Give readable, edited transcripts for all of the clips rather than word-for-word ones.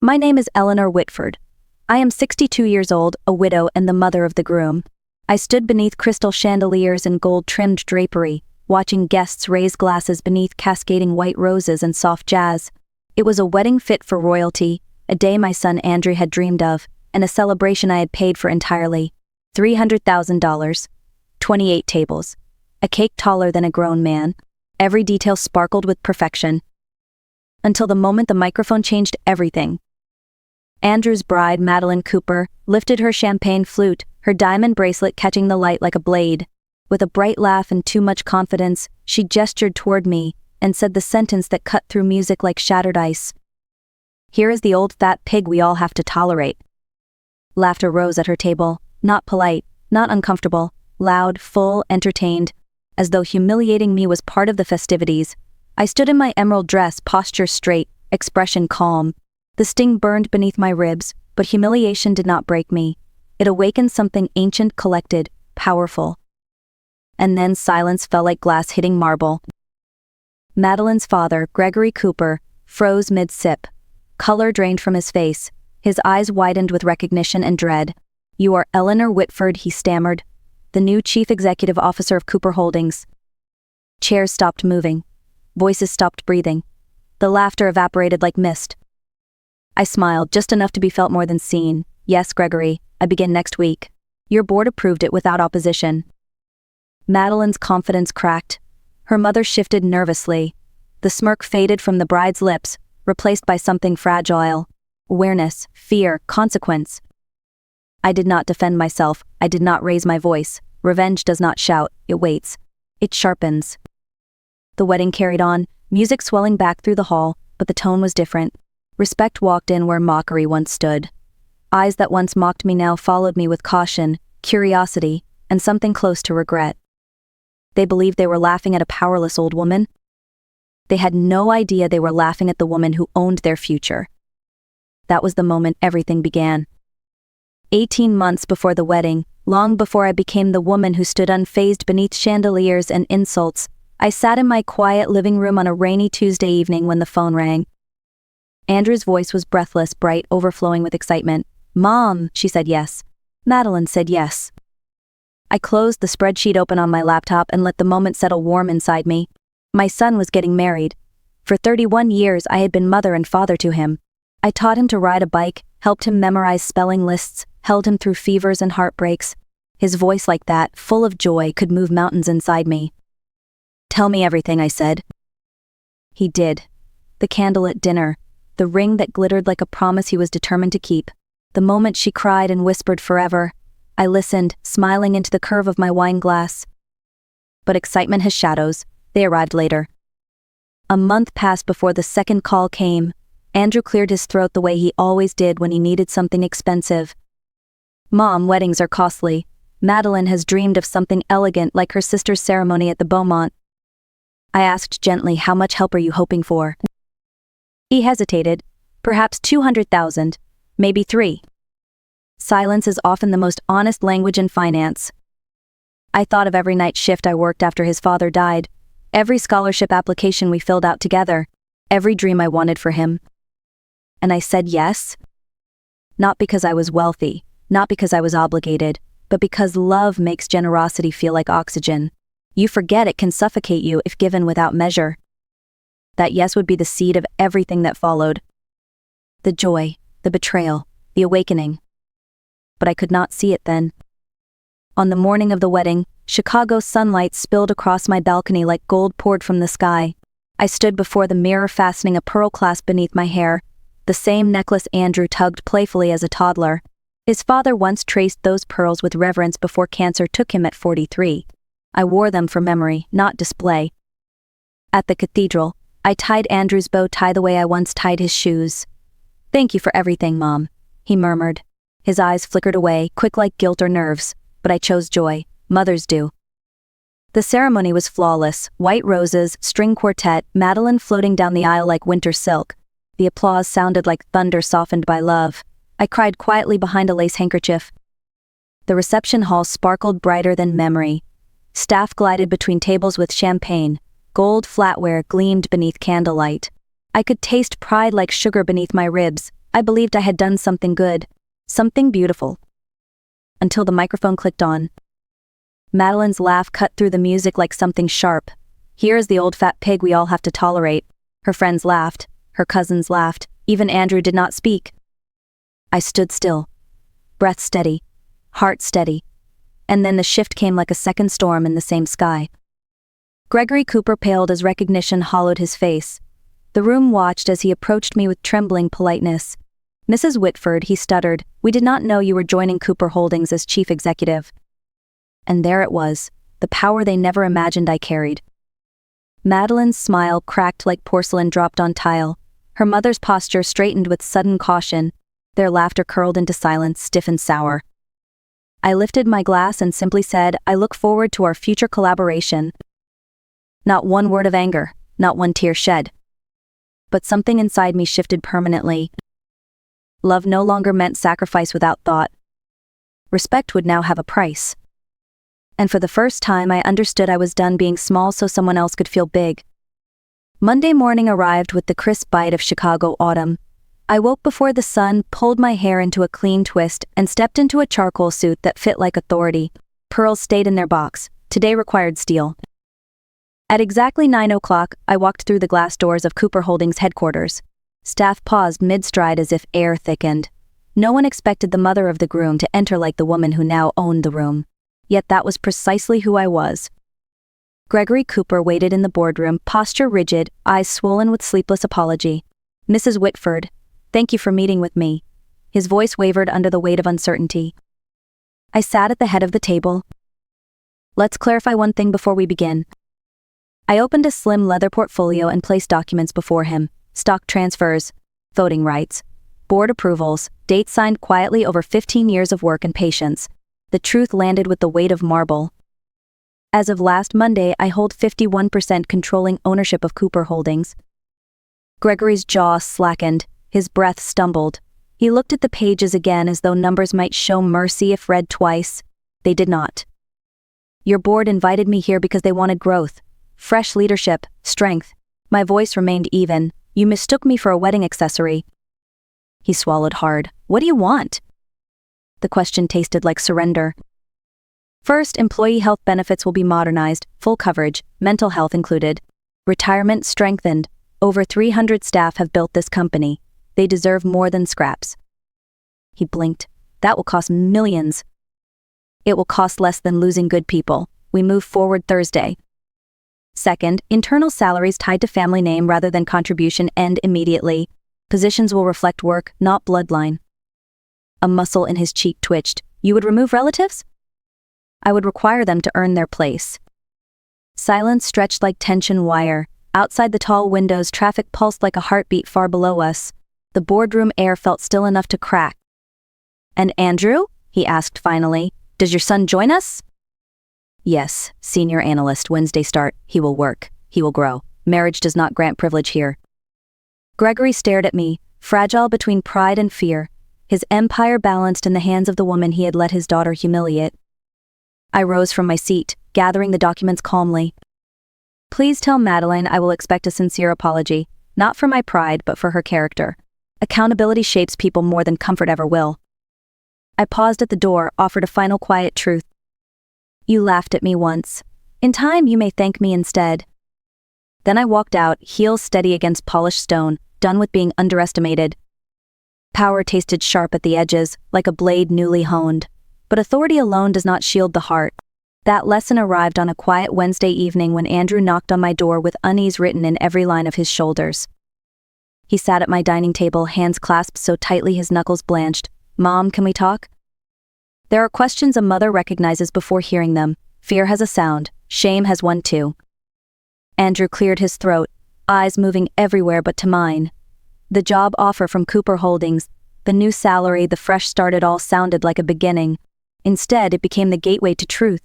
My name is Eleanor Whitford. I am 62 years old, a widow and the mother of the groom. I stood beneath crystal chandeliers and gold-trimmed drapery, watching guests raise glasses beneath cascading white roses and soft jazz. It was a wedding fit for royalty, a day my son Andrew had dreamed of, and a celebration I had paid for entirely. $300,000. 28 tables. A cake taller than a grown man. Every detail sparkled with perfection. Until the moment the microphone changed everything. Andrew's bride, Madeline Cooper, lifted her champagne flute, her diamond bracelet catching the light like a blade. With a bright laugh and too much confidence, she gestured toward me and said the sentence that cut through music like shattered ice. "Here is the old fat pig we all have to tolerate." Laughter rose at her table, not polite, not uncomfortable, loud, full, entertained, as though humiliating me was part of the festivities. I stood in my emerald dress, posture straight, expression calm. The sting burned beneath my ribs, but humiliation did not break me. It awakened something ancient, collected, powerful. And then silence fell like glass hitting marble. Madeline's father, Gregory Cooper, froze mid-sip. Color drained from his face. His eyes widened with recognition and dread. "You are Eleanor Whitford," he stammered, "the new chief executive officer of Cooper Holdings." Chairs stopped moving. Voices stopped breathing. The laughter evaporated like mist. I smiled, just enough to be felt more than seen. "Yes, Gregory, I begin next week. Your board approved it without opposition." Madeline's confidence cracked. Her mother shifted nervously. The smirk faded from the bride's lips, replaced by something fragile. Awareness, fear, consequence. I did not defend myself. I did not raise my voice. Revenge does not shout, it waits. It sharpens. The wedding carried on, music swelling back through the hall, but the tone was different. Respect walked in where mockery once stood. Eyes that once mocked me now followed me with caution, curiosity, and something close to regret. They believed they were laughing at a powerless old woman. They had no idea they were laughing at the woman who owned their future. That was the moment everything began. 18 months before the wedding, long before I became the woman who stood unfazed beneath chandeliers and insults, I sat in my quiet living room on a rainy Tuesday evening when the phone rang. Andrew's voice was breathless, bright, overflowing with excitement. "Mom," she said yes. Madeline said yes. I closed the spreadsheet open on my laptop and let the moment settle warm inside me. My son was getting married. For 31 years I had been mother and father to him. I taught him to ride a bike, helped him memorize spelling lists, held him through fevers and heartbreaks. His voice like that, full of joy, could move mountains inside me. "Tell me everything," I said. He did. The candlelit dinner, the ring that glittered like a promise he was determined to keep, the moment she cried and whispered forever. I listened, smiling into the curve of my wine glass. But excitement has shadows. They arrived later. A month passed before the second call came. Andrew cleared his throat the way he always did when he needed something expensive. "Mom, weddings are costly. Madeline has dreamed of something elegant like her sister's ceremony at the Beaumont." I asked gently, "How much help are you hoping for?" He hesitated. "Perhaps 200,000, maybe 3. Silence is often the most honest language in finance. I thought of every night shift I worked after his father died, every scholarship application we filled out together, every dream I wanted for him. And I said yes. Not because I was wealthy, not because I was obligated, but because love makes generosity feel like oxygen. You forget it can suffocate you if given without measure. That yes would be the seed of everything that followed. The joy, the betrayal, the awakening. But I could not see it then. On the morning of the wedding, Chicago sunlight spilled across my balcony like gold poured from the sky. I stood before the mirror fastening a pearl clasp beneath my hair, the same necklace Andrew tugged playfully as a toddler. His father once traced those pearls with reverence before cancer took him at 43. I wore them for memory, not display. At the cathedral, I tied Andrew's bow tie the way I once tied his shoes. "Thank you for everything, Mom," he murmured. His eyes flickered away, quick like guilt or nerves, but I chose joy. Mothers do. The ceremony was flawless. White roses, string quartet, Madeline floating down the aisle like winter silk. The applause sounded like thunder softened by love. I cried quietly behind a lace handkerchief. The reception hall sparkled brighter than memory. Staff glided between tables with champagne. Gold flatware gleamed beneath candlelight. I could taste pride like sugar beneath my ribs, I believed I had done something good, something beautiful. Until the microphone clicked on. Madeline's laugh cut through the music like something sharp. Here is the old fat pig we all have to tolerate. Her friends laughed, her cousins laughed, even Andrew did not speak. I stood still, breath steady, heart steady, and then the shift came like a second storm in the same sky. Gregory Cooper paled as recognition hollowed his face. The room watched as he approached me with trembling politeness. "Mrs. Whitford," he stuttered, "we did not know you were joining Cooper Holdings as chief executive." And there it was, the power they never imagined I carried. Madeline's smile cracked like porcelain dropped on tile. Her mother's posture straightened with sudden caution. Their laughter curled into silence, stiff and sour. I lifted my glass and simply said, "I look forward to our future collaboration." Not one word of anger, not one tear shed. But something inside me shifted permanently. Love no longer meant sacrifice without thought. Respect would now have a price. And for the first time I understood I was done being small so someone else could feel big. Monday morning arrived with the crisp bite of Chicago autumn. I woke before the sun, pulled my hair into a clean twist, and stepped into a charcoal suit that fit like authority. Pearls stayed in their box. Today required steel. At exactly 9 o'clock, I walked through the glass doors of Cooper Holdings headquarters. Staff paused mid-stride as if air thickened. No one expected the mother of the groom to enter like the woman who now owned the room. Yet that was precisely who I was. Gregory Cooper waited in the boardroom, posture rigid, eyes swollen with sleepless apology. "Mrs. Whitford, thank you for meeting with me." His voice wavered under the weight of uncertainty. I sat at the head of the table. "Let's clarify one thing before we begin." I opened a slim leather portfolio and placed documents before him. Stock transfers, voting rights, board approvals, dates signed quietly over 15 years of work and patience. The truth landed with the weight of marble. As of last Monday, I hold 51% controlling ownership of Cooper Holdings. Gregory's jaw slackened, his breath stumbled. He looked at the pages again as though numbers might show mercy if read twice. They did not. "Your board invited me here because they wanted growth, fresh leadership, strength." My voice remained even. "You mistook me for a wedding accessory." He swallowed hard. "What do you want?" The question tasted like surrender. "First, employee health benefits will be modernized, full coverage, mental health included. Retirement strengthened. Over 300 staff have built this company. They deserve more than scraps." He blinked. "That will cost millions." "It will cost less than losing good people. We move forward Thursday." Second, internal salaries tied to family name rather than contribution end immediately. Positions will reflect work, not bloodline. A muscle in his cheek twitched. "You would remove relatives?" "I would require them to earn their place." Silence stretched like tension wire. Outside the tall windows, traffic pulsed like a heartbeat far below us. The boardroom air felt still enough to crack. "And Andrew?" he asked finally. "Does your son join us?" "Yes, senior analyst, Wednesday start. He will work. He will grow. Marriage does not grant privilege here." Gregory stared at me, fragile between pride and fear, his empire balanced in the hands of the woman he had let his daughter humiliate. I rose from my seat, gathering the documents calmly. "Please tell Madeline I will expect a sincere apology, not for my pride but for her character. Accountability shapes people more than comfort ever will." I paused at the door, offered a final quiet truth. "You laughed at me once. In time you may thank me instead." Then I walked out, heels steady against polished stone, done with being underestimated. Power tasted sharp at the edges, like a blade newly honed. But authority alone does not shield the heart. That lesson arrived on a quiet Wednesday evening when Andrew knocked on my door with unease written in every line of his shoulders. He sat at my dining table, hands clasped so tightly his knuckles blanched. "Mom, can we talk?" There are questions a mother recognizes before hearing them. Fear has a sound, shame has one too. Andrew cleared his throat, eyes moving everywhere but to mine. The job offer from Cooper Holdings, the new salary, the fresh start, it all sounded like a beginning. Instead, it became the gateway to truth.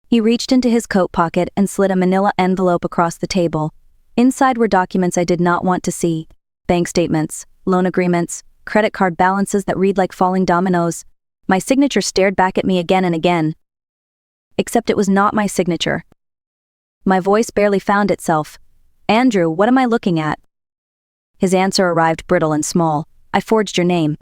He reached into his coat pocket and slid a manila envelope across the table. Inside were documents I did not want to see. Bank statements, loan agreements, credit card balances that read like falling dominoes. My signature stared back at me again and again. Except it was not my signature. My voice barely found itself. "Andrew, what am I looking at?" His answer arrived brittle and small. I forged your name.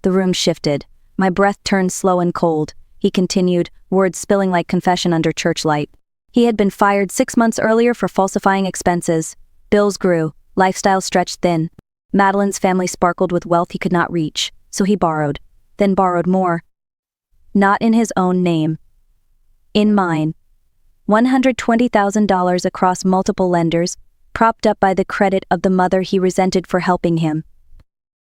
The room shifted. My breath turned slow and cold. He continued, words spilling like confession under church light. He had been fired 6 months earlier for falsifying expenses. Bills grew, lifestyle stretched thin. Madeline's family sparkled with wealth he could not reach, so he borrowed, then borrowed more. Not in his own name. In mine. $120,000 across multiple lenders, propped up by the credit of the mother he resented for helping him.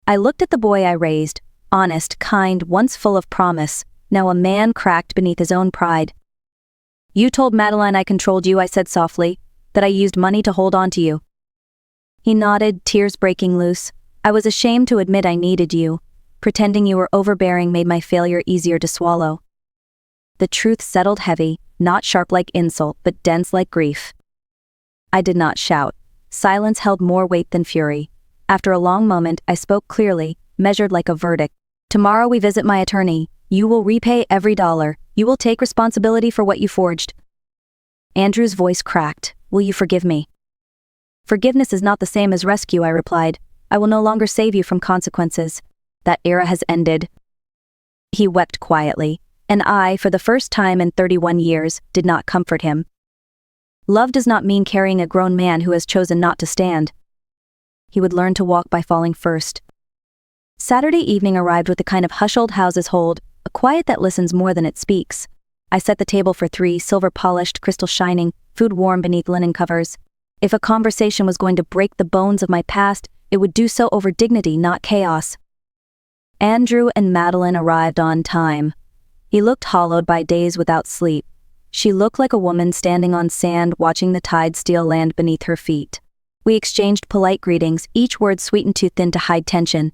I looked at the boy I raised, honest, kind, once full of promise, now a man cracked beneath his own pride. You told Madeline I controlled you, I said softly, that I used money to hold on to you. He nodded, tears breaking loose. I was ashamed to admit I needed you. Pretending you were overbearing made my failure easier to swallow. The truth settled heavy, not sharp like insult, but dense like grief. I did not shout. Silence held more weight than fury. After a long moment, I spoke clearly, measured like a verdict. Tomorrow we visit my attorney. You will repay every dollar. You will take responsibility for what you forged. Andrew's voice cracked. Will you forgive me? Forgiveness is not the same as rescue, I replied. I will no longer save you from consequences. That era has ended. He wept quietly, and I, for the first time in 31 years, did not comfort him. Love does not mean carrying a grown man who has chosen not to stand. He would learn to walk by falling first. Saturday evening arrived with the kind of hush old houses hold, a quiet that listens more than it speaks. I set the table for 3, silver polished, crystal shining, food warm beneath linen covers. If a conversation was going to break the bones of my past, it would do so over dignity, not chaos. Andrew and Madeline arrived on time. He looked hollowed by days without sleep. She looked like a woman standing on sand watching the tide steal land beneath her feet. We exchanged polite greetings, each word sweetened too thin to hide tension.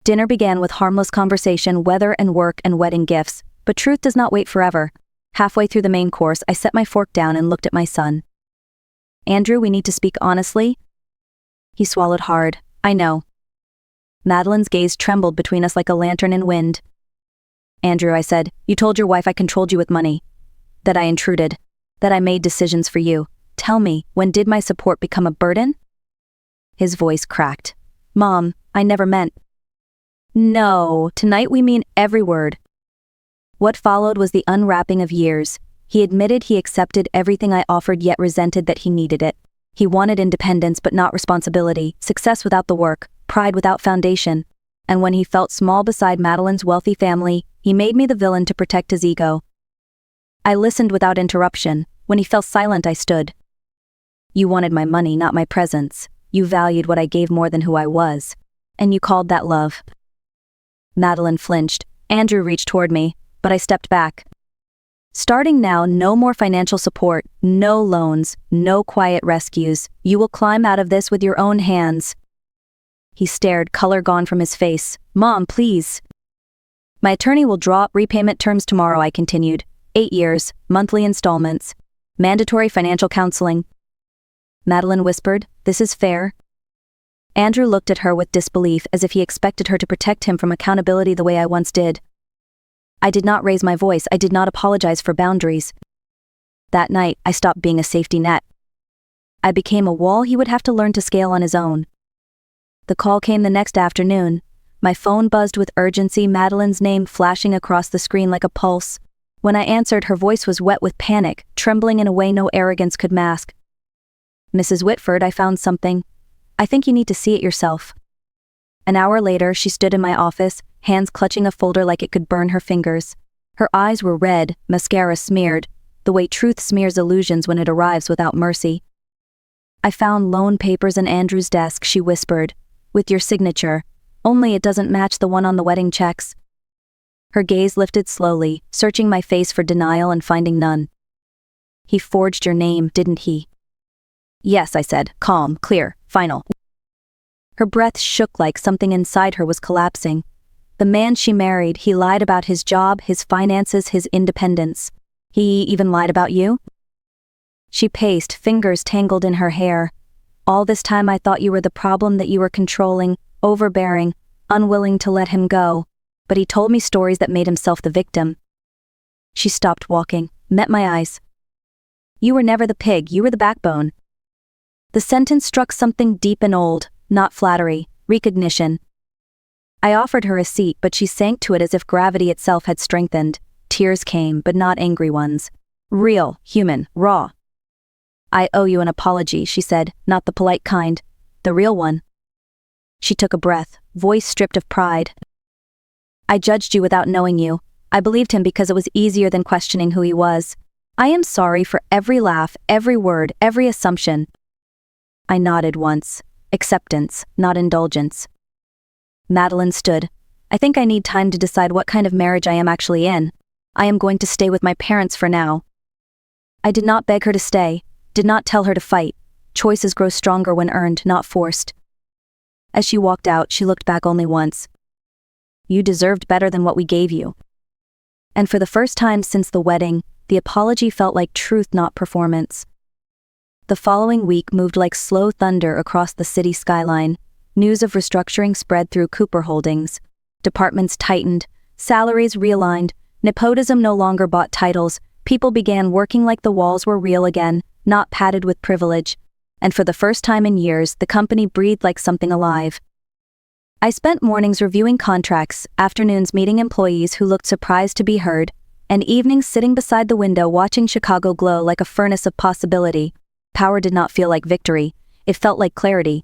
Dinner began with harmless conversation, weather and work and wedding gifts, but truth does not wait forever. Halfway through the main course, I set my fork down and looked at my son. Andrew, we need to speak honestly. He swallowed hard. I know. Madeline's gaze trembled between us like a lantern in wind. Andrew, I said, you told your wife I controlled you with money. That I intruded. That I made decisions for you. Tell me, when did my support become a burden? His voice cracked. Mom, I never meant. No, tonight we mean every word. What followed was the unwrapping of years. He admitted he accepted everything I offered yet resented that he needed it. He wanted independence but not responsibility, success without the work, pride without foundation. And when he felt small beside Madeline's wealthy family, he made me the villain to protect his ego. I listened without interruption. When he fell silent, I stood. You wanted my money, not my presence. You valued what I gave more than who I was. And you called that love. Madeline flinched. Andrew reached toward me, but I stepped back. Starting now, no more financial support, no loans, no quiet rescues. You will climb out of this with your own hands. He stared, color gone from his face. Mom, please. My attorney will draw up repayment terms tomorrow, I continued. 8 years, monthly installments, mandatory financial counseling. Madeline whispered, this is fair. Andrew looked at her with disbelief, as if he expected her to protect him from accountability the way I once did. I did not raise my voice. I did not apologize for boundaries. That night, I stopped being a safety net. I became a wall he would have to learn to scale on his own. The call came the next afternoon. My phone buzzed with urgency, Madeline's name flashing across the screen like a pulse. When I answered, her voice was wet with panic, trembling in a way no arrogance could mask. Mrs. Whitford, I found something. I think you need to see it yourself. An hour later, she stood in my office, hands clutching a folder like it could burn her fingers. Her eyes were red, mascara smeared, the way truth smears illusions when it arrives without mercy. I found loan papers in Andrew's desk, she whispered, with your signature, only it doesn't match the one on the wedding checks. Her gaze lifted slowly, searching my face for denial and finding none. He forged your name, didn't he? Yes, I said, calm, clear, final. Her breath shook like something inside her was collapsing. The man she married, he lied about his job, his finances, his independence. He even lied about you? She paced, fingers tangled in her hair. All this time I thought you were the problem, that you were controlling, overbearing, unwilling to let him go. But he told me stories that made himself the victim. She stopped walking, met my eyes. You were never the pig, you were the backbone. The sentence struck something deep and old, not flattery, Recognition. I offered her a seat, but she sank to it as if gravity itself had strengthened. Tears came, but not angry ones. Real, human, raw. "I owe you an apology," she said, "not the polite kind. The real one." She took a breath, voice stripped of pride. "I judged you without knowing you. I believed him because it was easier than questioning who he was. I am sorry for every laugh, every word, every assumption." I nodded once. Acceptance, not indulgence. Madeline stood. "I think I need time to decide what kind of marriage I am actually in. I am going to stay with my parents for now." I did not beg her to stay, did not tell her to fight. Choices grow stronger when earned, not forced. As she walked out, she looked back only once. "You deserved better than what we gave you." And for the first time since the wedding, the apology felt like truth, not performance. The following week moved like slow thunder across the city skyline. News of restructuring spread through Cooper Holdings. Departments tightened, salaries realigned, nepotism no longer bought titles. People began working like the walls were real again, not padded with privilege. And for the first time in years, the company breathed like something alive. I spent mornings reviewing contracts, afternoons meeting employees who looked surprised to be heard, and evenings sitting beside the window watching Chicago glow like a furnace of possibility. Power did not feel like victory, it felt like clarity.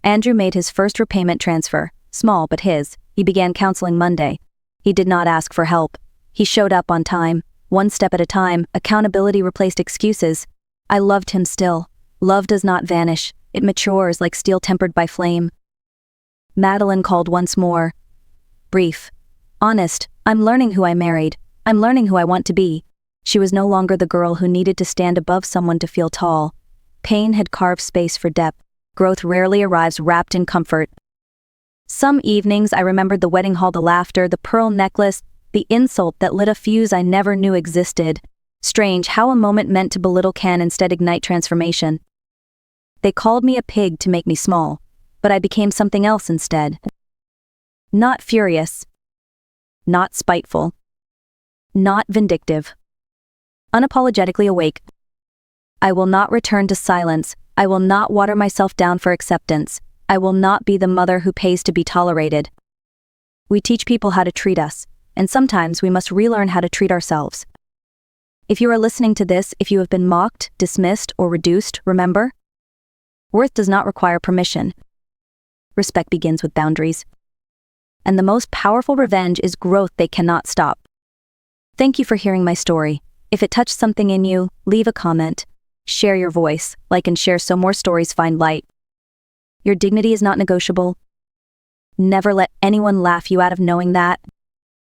Andrew made his first repayment transfer, small but his. He began counseling Monday. He did not ask for help. He showed up on time, one step at a time. Accountability replaced excuses. I loved him still. Love does not vanish, it matures like steel tempered by flame. Madeline called once more. Brief. Honest, I'm learning who I married. I'm learning who I want to be. She was no longer the girl who needed to stand above someone to feel tall. Pain had carved space for depth. Growth rarely arrives wrapped in comfort. Some evenings I remembered the wedding hall, the laughter, the pearl necklace, the insult that lit a fuse I never knew existed. Strange how a moment meant to belittle can instead ignite transformation. They called me a pig to make me small, but I became something else instead. Not furious. Not spiteful. Not vindictive. Unapologetically awake. I will not return to silence. I will not water myself down for acceptance. I will not be the mother who pays to be tolerated. We teach people how to treat us, and sometimes we must relearn how to treat ourselves. If you are listening to this, if you have been mocked, dismissed, or reduced, remember, worth does not require permission. Respect begins with boundaries. And the most powerful revenge is growth they cannot stop. Thank you for hearing my story. If it touched something in you, leave a comment. Share your voice, like and share so more stories find light. Your dignity is not negotiable. Never let anyone laugh you out of knowing that.